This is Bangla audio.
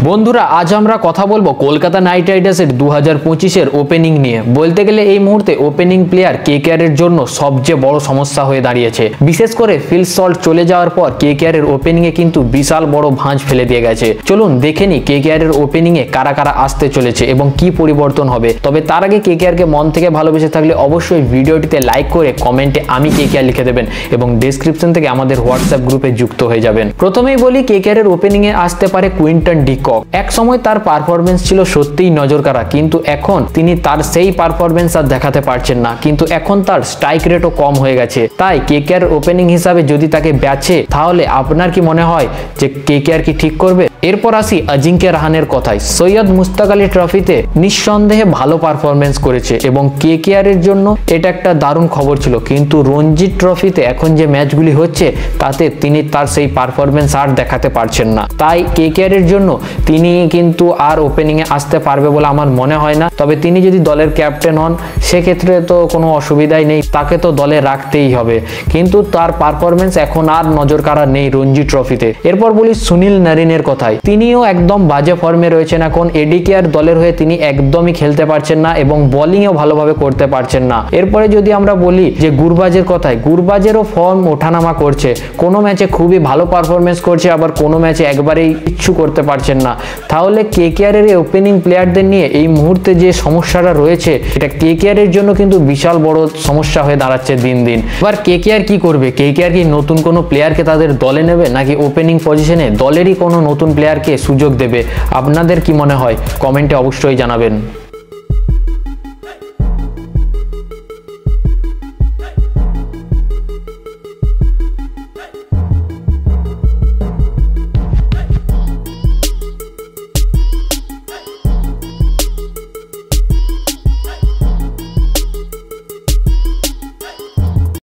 বন্ধুরা আজ আমরা কথা বলবো কলকাতা নাইট রাইডার্সের 2025-এর ওপেনিং নিয়ে। বলতে গেলে এই মুহূর্তে ওপেনিং প্লেয়ার কেকেআরের জন্য সবচেয়ে বড় সমস্যা হয়ে দাঁড়িয়েছে। বিশেষ করে ফিল সল্ট চলে যাওয়ার পর কেকেআরের ওপেনিং এ কিন্তু বিশাল বড় ভাঁজ ফেলে দিয়ে গেছে। চলুন দেখে নি কেকেআরের ওপেনিং এ কারা কারা আসতে চলেছে এবং কি পরিবর্তন হবে। তবে তার আগে কেকেআর কে মন থেকে ভালোবেসে থাকলে অবশ্যই ভিডিওটিতে লাইক করে কমেন্টে আমি কেকেআর লিখে দেবেন এবং ডেসক্রিপশন থেকে আমাদের হোয়াটসঅ্যাপ গ্রুপে যুক্ত হয়ে যাবেন। প্রথমেই বলি কেকেআরের ওপেনিং এ আসতে পারে কুইন্টন ডি কক। এক সময় তার পারফরমেন্স ছিল সত্যিই নজরকাড়া, কিন্তু এখন তিনি তার সেই পারফরমেন্স আর দেখাতে পারছেন না। কিন্তু এখন তার স্ট্রাইক রেটও কম হয়ে গেছে। তাই কেকেআর ওপেনিং হিসাবে যদি তাকে বেচে তাহলে আপনার কি মনে হয় যে কেকেআর কি ঠিক করবে? এরপর আসি অজিঙ্ক্য রাহানের কথায়। সৈয়দ মুশতাক আলী ট্রফিতে নিঃসন্দেহে ভালো পারফরমেন্স করেছে এবং কেকেআর এর জন্য এটা একটা দারুণ খবর ছিল, কিন্তু রঞ্জি ট্রফিতে এখন যে ম্যাচগুলি হচ্ছে তাতে তিনি তার সেই পারফরমেন্স আর দেখাতে পারছেন না। তাই কেকেআর এর জন্য তিনি কিন্তু আর ওপেনিং এ আসতে পারবে বলে আমার মনে হয় না। তবে তিনি যদি দলের ক্যাপ্টেন হন সেক্ষেত্রে তো কোনো অসুবিধাই নেই, তাকে তো দলে রাখতেই হবে, কিন্তু তার পারফরমেন্স এখন আর নজর কাড়া নেই রঞ্জি ট্রফিতে। এরপর বলি সুনীল নারিনের কথায়। তিনিও একদম বাজে ফর্মে রয়েছেন এখন। এডিকেআর দলের হয়ে তিনি একদমই খেলতে পারছেন না এবং বোলিংও ভালোভাবে করতে পারছেন না। এরপরে যদি আমরা বলি যে গুরবাজের কথায়, গুরবাজেরও ফর্ম ওঠানামা করছে। কোনো ম্যাচে খুবই ভালো পারফরমেন্স করছে, আবার কোনো ম্যাচে একবারেই কিচ্ছু করতে পারছেন না। তাহলে কেকেআর এর ওপেনিং প্লেয়ারদের নিয়ে এই মুহূর্তে যে সমস্যাটা রয়েছে এটা কেকেআর এর জন্য কিন্তু বিশাল বড় সমস্যা হয়ে দাঁড়াচ্ছে দিন দিন। এবার কেকেআর কি করবে? কেকেআর কি নতুন কোনো প্লেয়ারকে তাদের দলে নেবে নাকি ওপেনিং পজিশনে দলেরই কোনো নতুন প্লেয়ারকে সুযোগ দেবে? আপনাদের কি মনে হয়? কমেন্টে অবশ্যই জানাবেন।